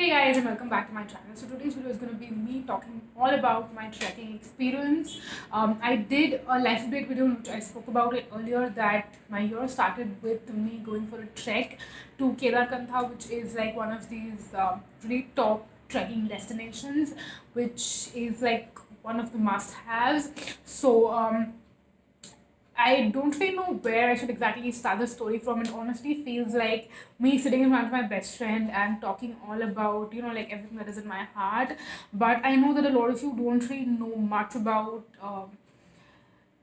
Hey guys, and welcome back to my channel. So today's video is going to be me talking all about my trekking experience. I did a life update video in which I spoke about it earlier that my year started with me going for a trek to Kedarkanta, which is like one of these really top trekking destinations, which is like one of the must-haves. So I don't really know where I should exactly start the story from. It honestly feels like me sitting in front of my best friend and talking all about, like everything that is in my heart. But I know that a lot of you don't really know much about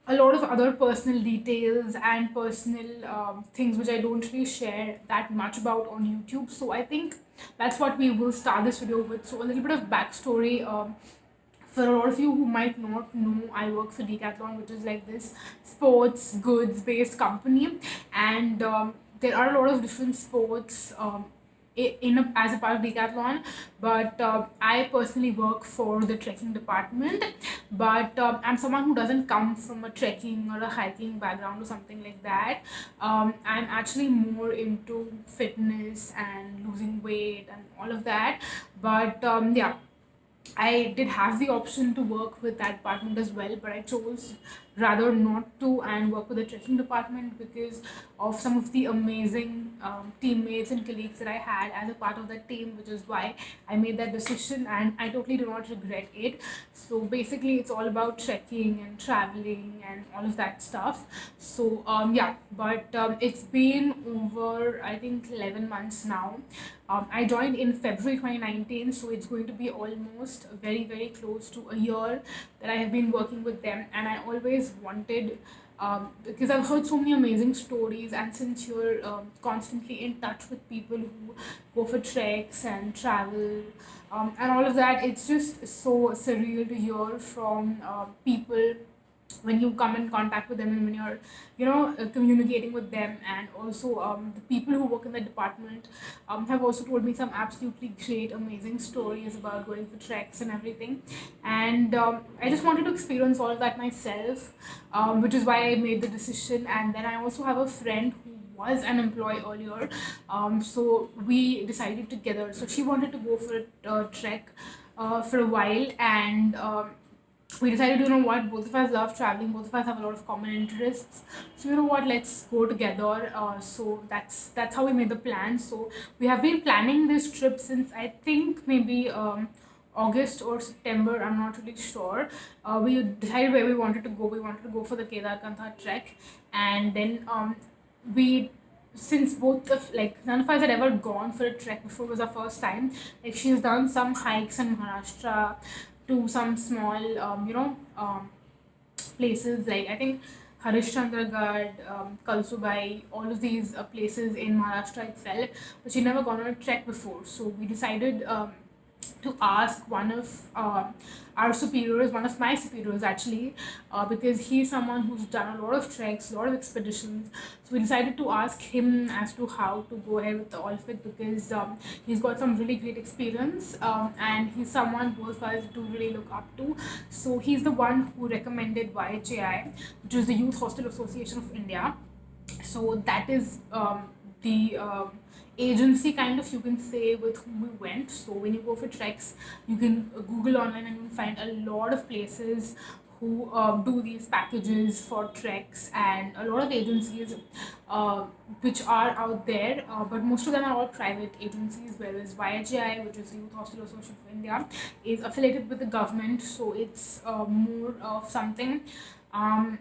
a lot of other personal details and personal things which I don't really share that much about on YouTube. So I think that's what we will start this video with. So a little bit of backstory. For a lot of you who might not know, I work for Decathlon, which is like this sports goods based company, and there are a lot of different sports as a part of Decathlon. But I personally work for the trekking department. But I'm someone who doesn't come from a trekking or a hiking background or something like that. I'm actually more into fitness and losing weight and all of that. But yeah, I did have the option to work with that department as well, but I chose rather not to and work with the trekking department because of some of the amazing teammates and colleagues that I had as a part of that team, which is why I made that decision and I totally do not regret it. So basically, it's all about trekking and traveling and all of that stuff. So yeah, but it's been over I think 11 months now. I joined in February 2019, so it's going to be almost very close to a year that I have been working with them, and I always wanted. Because I've heard so many amazing stories, and since you're constantly in touch with people who go for treks and travel and all of that, it's just so surreal to hear from people when you come in contact with them and when you're communicating with them. And also the people who work in the department have also told me some absolutely great amazing stories about going for treks and everything. And I just wanted to experience all of that myself, which is why I made the decision. And then I also have a friend who was an employee earlier, so we decided together. So she wanted to go for a trek for a while, and we decided, what, both of us love traveling, both of us have a lot of common interests. So what, let's go together. So that's how we made the plan. So we have been planning this trip since I think maybe August or September. I'm not really sure. We decided where we wanted to go. We wanted to go for the Kedarkantha trek, and then we since both of like none of us had ever gone for a trek before. It was our first time. Like she's done some hikes in Maharashtra to some small places, like I think Harishchandragarh, Kalsubai, all of these places in Maharashtra itself, but she never gone on a trek before. So we decided to ask one of our superiors, one of my superiors actually, because he's someone who's done a lot of treks, a lot of expeditions. So we decided to ask him as to how to go ahead with all of it, because he's got some really great experience, and he's someone both of us do really look up to. So he's the one who recommended YHAI, which is the Youth Hostel Association of India. So that is the agency, kind of, you can say, with whom we went. So when you go for treks, you can Google online and you'll find a lot of places who do these packages for treks, and a lot of agencies uh, which are out there, but most of them are all private agencies, whereas YHI, which is the Youth Hostel Association of India, is affiliated with the government. So it's more of something. um,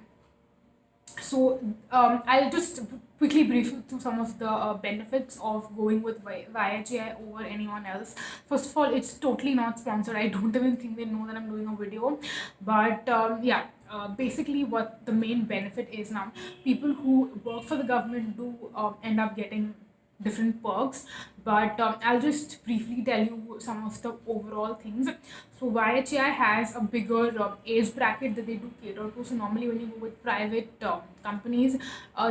so I'll just quickly brief you through some of the benefits of going with YHI over anyone else. First of all, it's totally not sponsored. I don't even think they know that I'm doing a video. But yeah, basically, what the main benefit is now, people who work for the government do end up getting different perks, but I'll just briefly tell you some of the overall things. So YHI has a bigger age bracket that they do cater to. So normally when you go with private companies,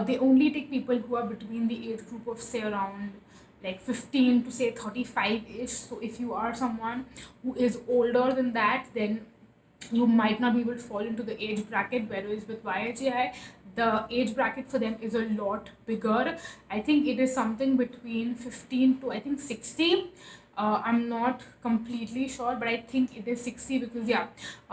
they only take people who are between the age group of say around like 15 to say 35 ish. So if you are someone who is older than that, then you might not be able to fall into the age bracket, whereas with YHI, the age bracket for them is a lot bigger. I think it is something between 15 to I think 60. I'm not completely sure, but I think it is 60 because yeah,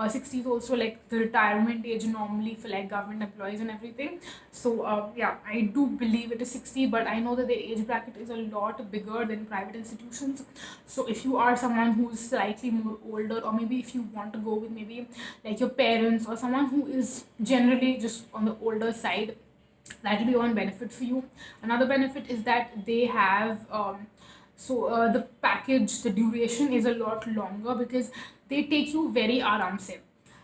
60 is also like the retirement age normally for like government employees and everything. So yeah, I do believe it is 60, but I know that the age bracket is a lot bigger than private institutions. So if you are someone who's slightly more older, or maybe if you want to go with maybe like your parents or someone who is generally just on the older side, that will be one benefit for you. Another benefit is that they have the package, the duration is a lot longer because they take you very aram se.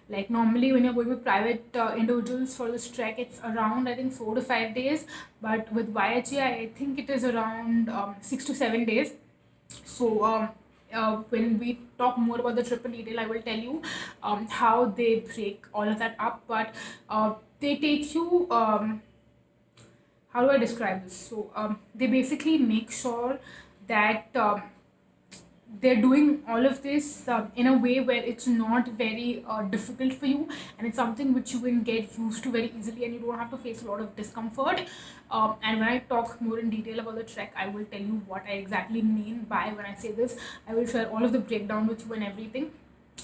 Like normally when you're going with private individuals for this trek, it's around I think 4 to 5 days, but with YHA I think it is around 6 to 7 days. So when we talk more about the trip in detail, I will tell you how they break all of that up. But they take you. How do I describe this? So they basically make sure that they're doing all of this in a way where it's not very difficult for you, and it's something which you can get used to very easily, and you don't have to face a lot of discomfort. And when I talk more in detail about the trek, I will tell you what I exactly mean by when I say this. I will share all of the breakdown with you and everything.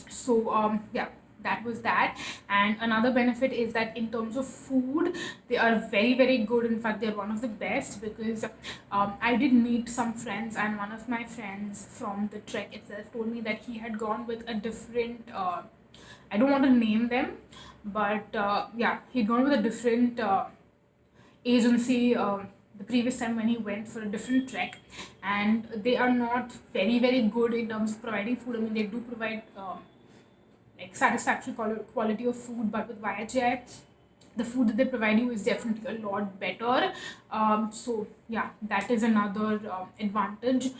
So yeah, that was that. And another benefit is that in terms of food, they are very very good. In fact, they're one of the best because I did meet some friends, and one of my friends from the trek itself told me that he had gone with a different I don't want to name them, but yeah, he'd gone with a different agency the previous time when he went for a different trek, and they are not very very good in terms of providing food. I mean, they do provide like satisfactory quality of food, but with YHI the food that they provide you is definitely a lot better. So yeah, that is another advantage,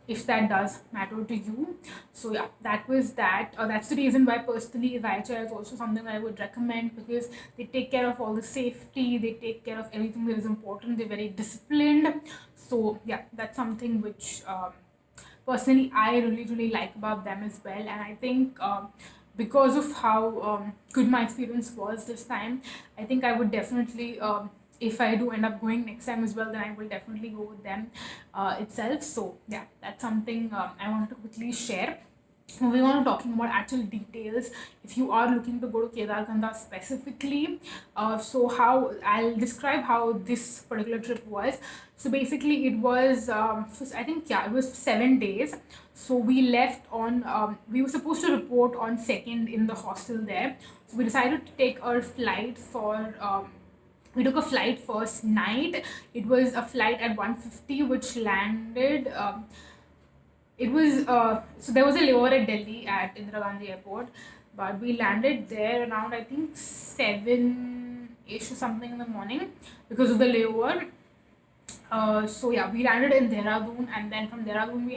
if that does matter to you. So yeah, that was that. That's the reason why personally YHI is also something that I would recommend, because they take care of all the safety, they take care of everything that is important, they're very disciplined. So yeah, that's something which personally I really really like about them as well. And I think because of how good my experience was this time, I think I would definitely if I do end up going next time as well, then I will definitely go with them itself. So yeah, that's something I wanted to quickly share. Moving on to talking about actual details, if you are looking to go to Kedarkanta specifically, so how I'll describe how this particular trip was. So basically, it was I think yeah, it was 7 days. So we left on we were supposed to report on second in the hostel there. So we decided to take our flight for. We took a flight first night. It was a flight at 1:50 which landed it was so there was a layover at Delhi at Indira Gandhi Airport, but we landed there around I think 7 ish or something in the morning because of the layover. So yeah, we landed in Dehradun, and then from Dehradun we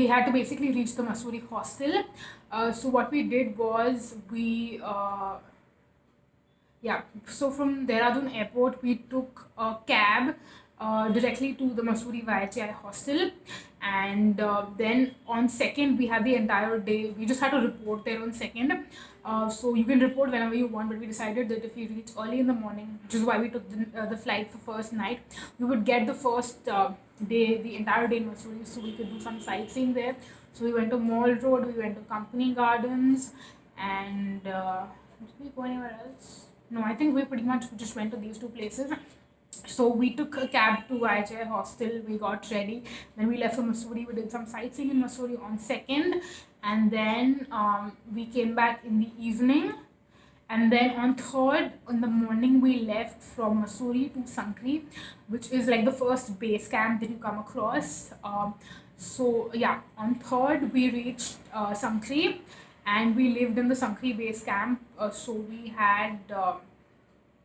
had to basically reach the Masuri hostel. So what we did was yeah, so from Dehradun airport, we took a cab directly to the Masuri YHI hostel, and then on second we had the entire day. We just had to report there on second. So you can report whenever you want, but we decided that if we reach early in the morning, which is why we took the flight for first night, we would get the first day, the entire day in Masuri, so we could do some sightseeing there. So we went to Mall Road, we went to Company Gardens, and did we go anywhere else? No, I think we pretty much just went to these two places. So we took a cab to IHI hostel. We got ready. Then we left for Missouri. We did some sightseeing in Missouri on second, and then we came back in the evening. And then on third in the morning, we left from Missouri to Sankri, which is like the first base camp that you come across. So yeah, on third we reached Sankri, and we lived in the Sankri base camp. So we had.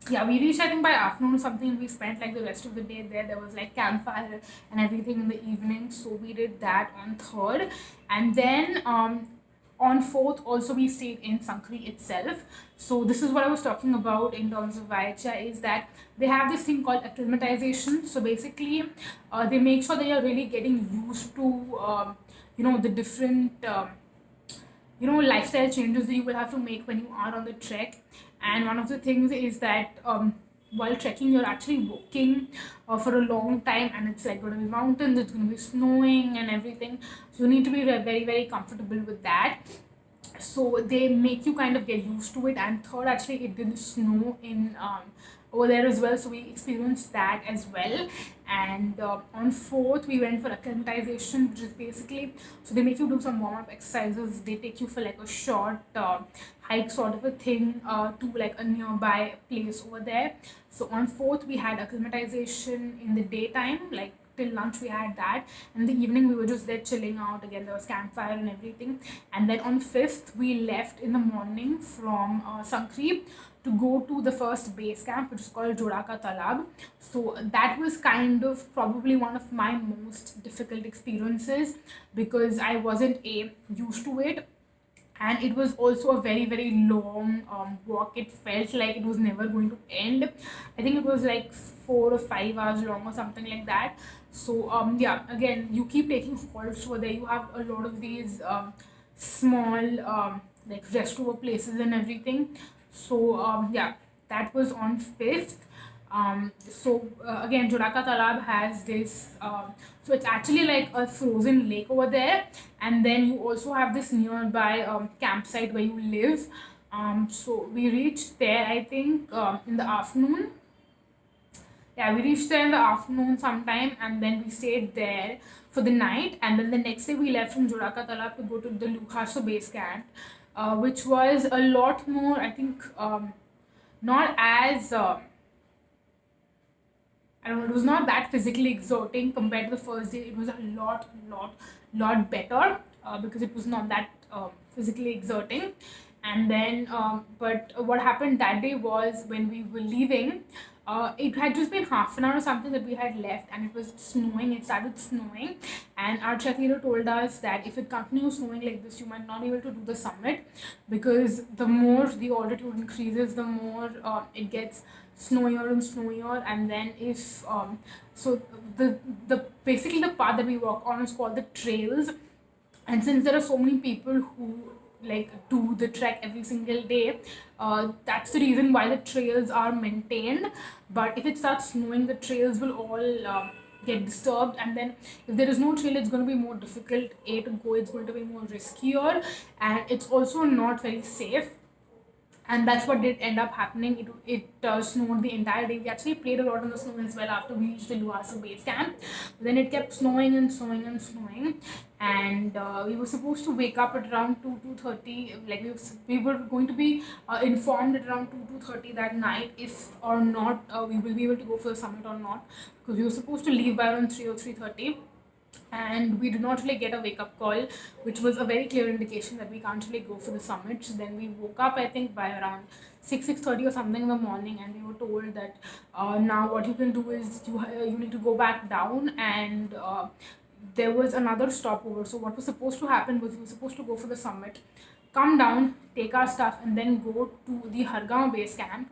Yeah, we reached I think by afternoon or something. We spent like the rest of the day there. There was like campfire and everything in the evening. So we did that on third, and then on fourth also we stayed in Sankri itself. So this is what I was talking about in terms of Vaicha, is that they have this thing called acclimatization. So basically, they make sure that you're really getting used to the different lifestyle changes that you will have to make when you are on the trek. And one of the things is that while trekking you're actually walking for a long time, and it's like going to be mountains, it's going to be snowing and everything, so you need to be very very comfortable with that. So they make you kind of get used to it. And third, actually it didn't snow in over there as well, so we experienced that as well. And on fourth we went for acclimatization, which is basically, so they make you do some warm-up exercises, they take you for like a short hike sort of a thing to like a nearby place over there. So on fourth we had acclimatization in the daytime, like till lunch we had that, and in the evening we were just there chilling out. Again, there was campfire and everything. And then on fifth we left in the morning from Sankrip to go to the first base camp, which is called Jodaka Talab. So that was kind of probably one of my most difficult experiences, because I wasn't a used to it, and it was also a very very long walk. It felt like it was never going to end. I think it was like 4 or 5 hours long or something like that. So yeah, again you keep taking halts over there. You have a lot of these small like rest over places and everything. So yeah, that was on fifth. Again, Jodaka Talab has this. So it's actually like a frozen lake over there, and then you also have this nearby campsite where you live. So we reached there, I think, in the afternoon. Yeah, we reached there in the afternoon sometime, and then we stayed there for the night. And then the next day we left from Jodaka Talab to go to the Lukhaso base camp, which was a lot more, I think, not as I don't know, it was not that physically exerting compared to the first day. It was a lot better because it was not that physically exerting. And then, but what happened that day was when we were leaving, it had just been half an hour or something that we had left, and it was snowing. It started snowing, and our trek leader told us that if it continues snowing like this, you might not be able to do the summit, because the more the altitude increases, the more it gets snowier and snowier. And then if so the basically the path that we walk on is called the trails. And since there are so many people who like do the trek every single day, that's the reason why the trails are maintained. But if it starts snowing, the trails will all get disturbed, and then if there is no trail, it's going to be more difficult to go. It's going to be more riskier, and it's also not very safe. And that's what did end up happening. It snowed the entire day. We actually played a lot in the snow as well after we reached the Luhasu base camp. But then it kept snowing and snowing and snowing, and we were supposed to wake up at around 2:30. Like we were going to be informed at around 2:30 that night if or not we will be able to go for the summit or not, because we were supposed to leave by around 3 or 3:30. And we did not really get a wake up call, which was a very clear indication that we can't really go for the summit. So then we woke up, I think, by around 6:30 or something in the morning, and we were told that now what you can do is you need to go back down. And there was another stopover. So what was supposed to happen was we were supposed to go for the summit, come down, take our stuff, and then go to the Hargaon base camp,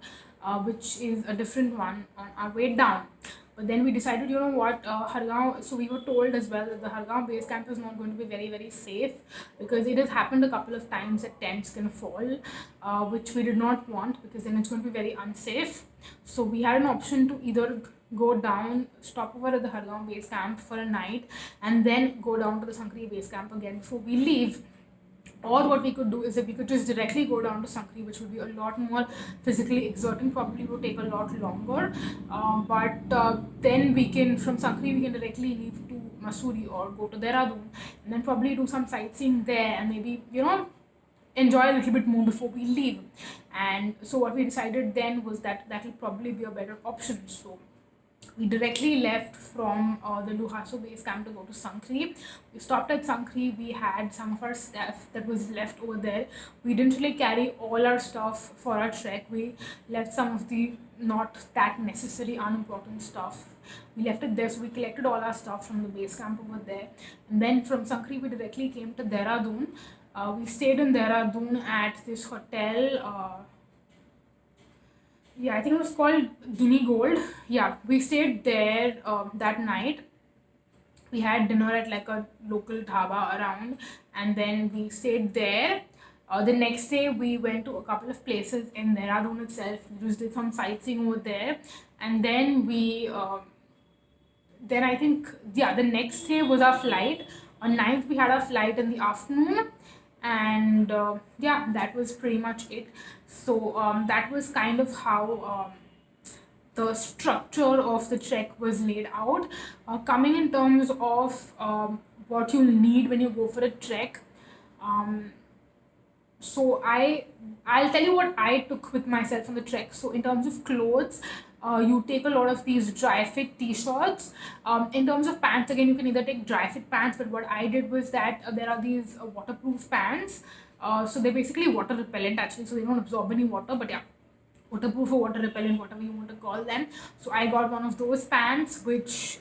which is a different one on our way down. But then we decided, you know what, Hargaon, so we were told as well that the Hargaon base camp is not going to be very, very safe, because it has happened a couple of times that tents can fall, which we did not want, because then it's going to be very unsafe. So we had an option to either go down, stop over at the Hargaon base camp for a night, and then go down to the Sankri base camp again before we leave. Or what we could do is that we could just directly go down to Sankri, which would be a lot more physically exerting, probably would take a lot longer. But then we can, from Sankri, we can directly leave to Masuri or go to Dehradun, and then probably do some sightseeing there, and maybe, enjoy a little bit more before we leave. And so what we decided then was that that will probably be a better option. So we directly left from the Luhaso base camp to go to Sankri. We stopped at Sankri. We had some of our stuff that was left over there. We didn't really carry all our stuff for our trek. We left some of the not that necessary, unimportant stuff. We left it there, so we collected all our stuff from the base camp over there. And then from Sankri, we directly came to Dehradun. We stayed in Dehradun at this hotel. Yeah, I think it was called Guinea Gold. Yeah, we stayed there that night. We had dinner at like a local dhaba around, and then we stayed there. The next day, we went to a couple of places in Dehradun itself. We just did some sightseeing over there, and then I think, yeah, the next day was our flight. On 9th, we had our flight in the afternoon, and yeah, that was pretty much it. So that was kind of how the structure of the trek was laid out. Coming in terms of what you need when you go for a trek, um, so I'll tell you what I took with myself on the trek. So in terms of clothes, you take a lot of these dry fit t-shirts. In terms of pants, again, you can either take dry fit pants, but what I did was that there are these waterproof pants. So they're basically water repellent actually, so they don't absorb any water, but yeah, waterproof or water repellent, whatever you want to call them. So I got one of those pants, which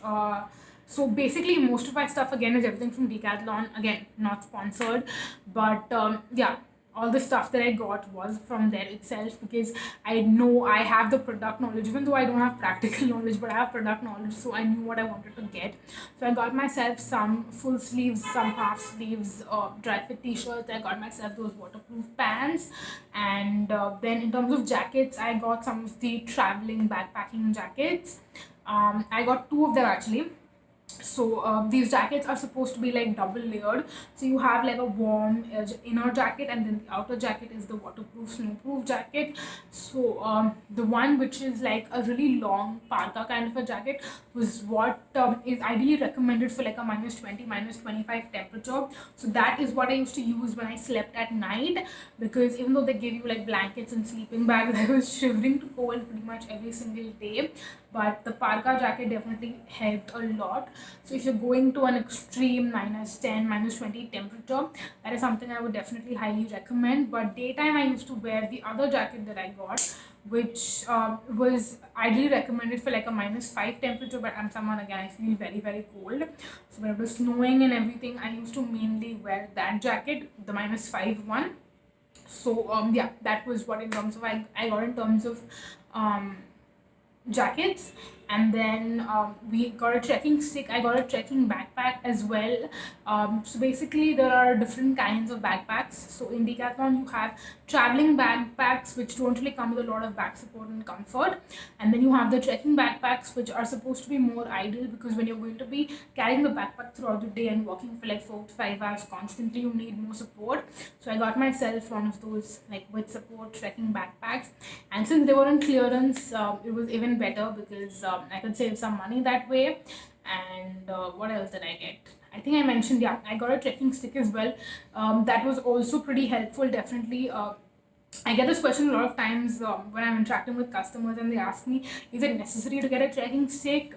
so basically most of my stuff again is everything from Decathlon. Again, not sponsored, but yeah, all the stuff that I got was from there itself, because I know I have the product knowledge, even though I don't have practical knowledge, but I have product knowledge, so I knew what I wanted to get. So I got myself some full sleeves, some half sleeves, dry fit t-shirts. I got myself those waterproof pants, and then in terms of jackets, I got some of the traveling backpacking jackets. I got two of them actually. So these jackets are supposed to be like double layered, so you have like a warm inner jacket, and then the outer jacket is the waterproof snowproof jacket. So the one which is like a really long parka kind of a jacket was what is ideally recommended for like a -20 -25 temperature. So that is what I used to use when I slept at night, because even though they give you like blankets and sleeping bags, I was shivering to cold pretty much every single day. But the parka jacket definitely helped a lot. So if you're going to an extreme -10 -20 temperature, that is something I would definitely highly recommend. But daytime, I used to wear the other jacket that I got, which was ideally recommended for like a -5 temperature, but I'm someone, again, I feel very very cold. So when it was snowing and everything, I used to mainly wear that jacket, the -5 one. So yeah, that was what in terms of I got in terms of um jackets. And then we got a trekking stick. I got a trekking backpack as well. So basically there are different kinds of backpacks. So in Decathlon you have traveling backpacks, which don't really come with a lot of back support and comfort, and then you have the trekking backpacks, which are supposed to be more ideal, because when you're going to be carrying the backpack throughout the day and walking for like 4 to 5 hours constantly, you need more support. So I got myself one of those like with support trekking backpacks, and since they were on clearance, it was even better, because I could save some money that way. And what else did I get? I think I mentioned, yeah, I got a trekking stick as well. That was also pretty helpful, definitely. I get this question a lot of times when I'm interacting with customers, and they ask me, is it necessary to get a trekking stick?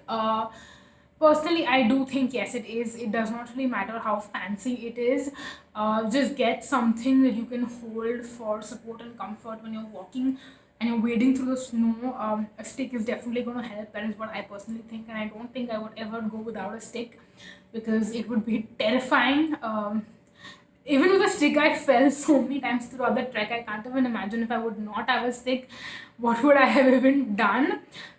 Personally, I do think yes, it is. It does not really matter how fancy it is. Just get something that you can hold for support and comfort when you're walking and you're wading through the snow. A stick is definitely going to help. That is what I personally think, and I don't think I would ever go without a stick, because it would be terrifying. Even with a stick, I fell so many times throughout the trek. I can't even imagine if I would not have a stick, what would I have even done.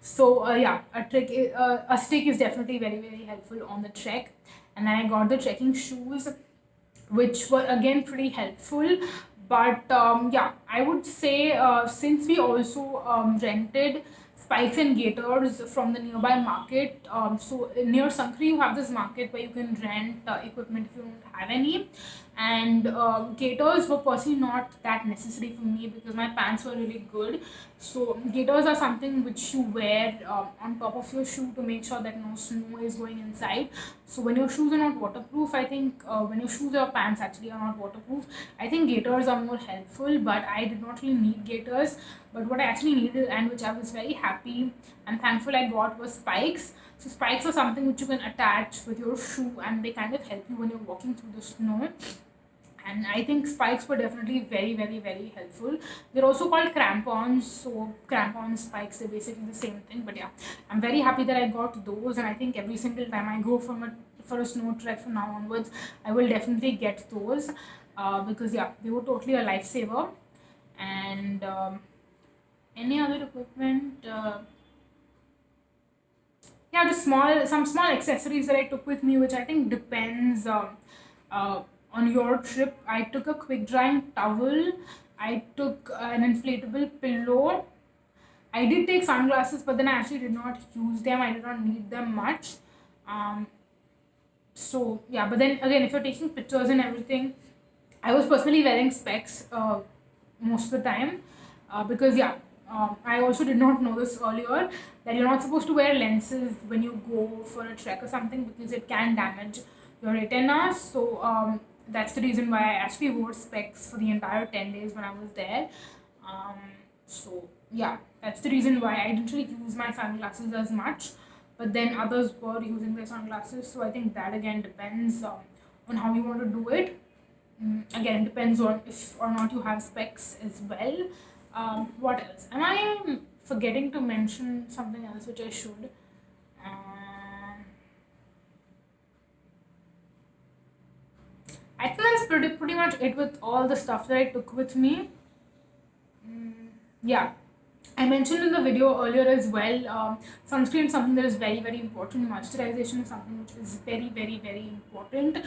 So yeah, a stick is definitely very very helpful on the trek. And then I got the trekking shoes, which were again pretty helpful. But yeah, I would say since we also rented spikes and gaiters from the nearby market. So near Sankri, you have this market where you can rent equipment if you don't have any. And gaiters were personally not that necessary for me, because my pants were really good. So gaiters are something which you wear on top of your shoe to make sure that no snow is going inside. So when your shoes are not waterproof, I think when your shoes or pants actually are not waterproof, I think gaiters are more helpful. But I did not really need gaiters. But what I actually needed, and which I was very happy and thankful I got, was spikes. So spikes are something which you can attach with your shoe, and they kind of help you when you're walking through the snow. And I think spikes were definitely very very very helpful. They're also called crampons. So crampons, spikes, they're basically the same thing. But yeah, I'm very happy that I got those, and I think every single time I go for a snow trek from now onwards, I will definitely get those, because yeah, they were totally a lifesaver. And any other equipment, yeah, just some small accessories that I took with me, which I think depends. on your trip. I took a quick drying towel. I took an inflatable pillow. I did take sunglasses, but then I actually did not use them. I did not need them much. Um, so yeah, but then again, if you're taking pictures and everything, I was personally wearing specs most of the time because yeah, I also did not know this earlier that you're not supposed to wear lenses when you go for a trek or something because it can damage your retina. So that's the reason why I actually wore specs for the entire 10 days when I was there. Um, so yeah, that's the reason why I didn't really use my sunglasses as much, but then others were using their sunglasses. So I think that again depends on how you want to do it. Again, it depends on if or not you have specs as well. What else? Am I forgetting to mention something else which I should? Um, I think that's pretty much it with all the stuff that I took with me. Yeah, I mentioned in the video earlier as well, sunscreen is something that is very, very important. Moisturization is something which is very, very, very important.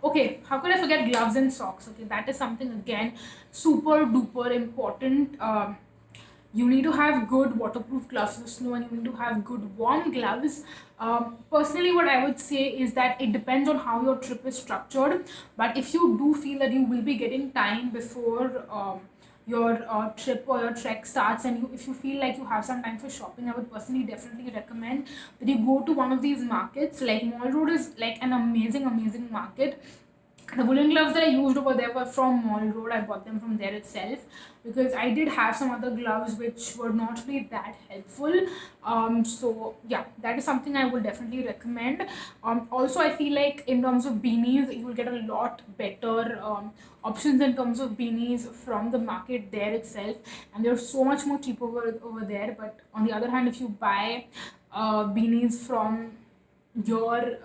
Okay, how could I forget gloves and socks? Okay, that is something again super duper important. You need to have good waterproof gloves for snow and you need to have good warm gloves. Personally, what I would say is that it depends on how your trip is structured. But if you do feel that you will be getting time before your trip or your trek starts, and if you feel like you have some time for shopping, I would personally definitely recommend that you go to one of these markets. Like Mall Road is like an amazing, amazing market. The woolen gloves that I used over there were from Mall Road. I bought them from there itself because I did have some other gloves which were not really that helpful. So yeah, that is something I would definitely recommend. Also, I feel like in terms of beanies, you will get a lot better options in terms of beanies from the market there itself, and they're so much more cheaper over there. But on the other hand, if you buy beanies from your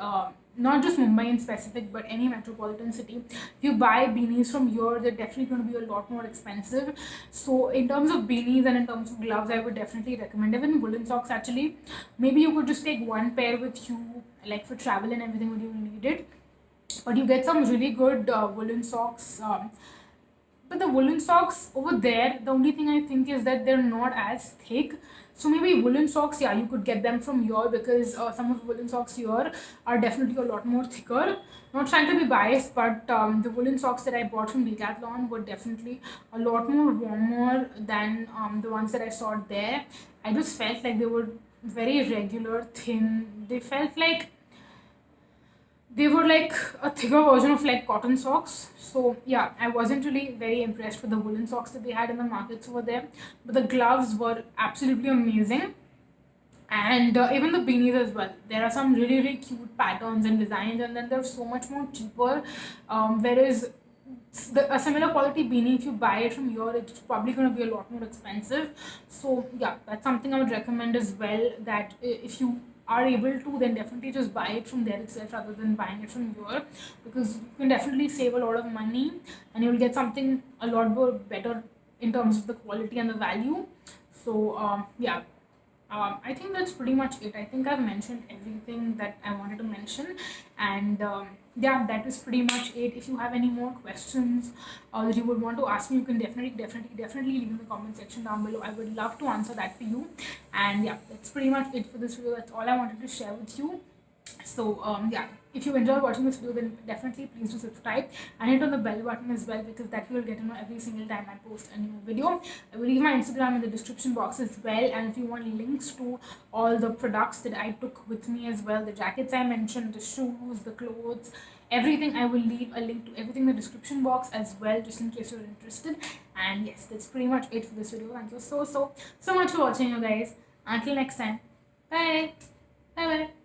not just Mumbai in specific, but any metropolitan city. If you buy beanies from here, they're definitely going to be a lot more expensive. So, in terms of beanies and in terms of gloves, I would definitely recommend even woolen socks. Actually, maybe you could just take one pair with you, like for travel and everything when you need it. But you get some really good woolen socks. But the woolen socks over there, the only thing I think is that they're not as thick. So maybe woolen socks, yeah, you could get them from here because some of the woolen socks here are definitely a lot more thicker. Not trying to be biased, but the woolen socks that I bought from Decathlon were definitely a lot more warmer than the ones that I saw there. I just felt like they were very regular, thin. They were like a thicker version of like cotton socks. So yeah, I wasn't really very impressed with the woolen socks that they had in the markets over there. But the gloves were absolutely amazing, and even the beanies as well. There are some really really cute patterns and designs, and then they're so much more cheaper. Whereas a similar quality beanie, if you buy it from here, it's probably going to be a lot more expensive. So yeah, that's something I would recommend as well. That if you are able to, then definitely just buy it from there itself rather than buying it from here, because you can definitely save a lot of money and you will get something a lot more better in terms of the quality and the value. So yeah, I think that's pretty much it. I think I've mentioned everything that I wanted to mention, and yeah, that is pretty much it. If you have any more questions that you would want to ask me, you can definitely leave in the comment section down below. I would love to answer that for you. And yeah, that's pretty much it for this video. That's all I wanted to share with you. So yeah, if you enjoyed watching this video, then definitely please do subscribe and hit on the bell button as well, because that you will get to know every single time I post a new video. I will leave my Instagram in the description box as well, and if you want links to all the products that I took with me as well, the jackets I mentioned, the shoes, the clothes, everything, I will leave a link to everything in the description box as well, just in case you're interested. And yes, that's pretty much it for this video. Thank you so much for watching, you guys. Until next time, bye. Bye bye.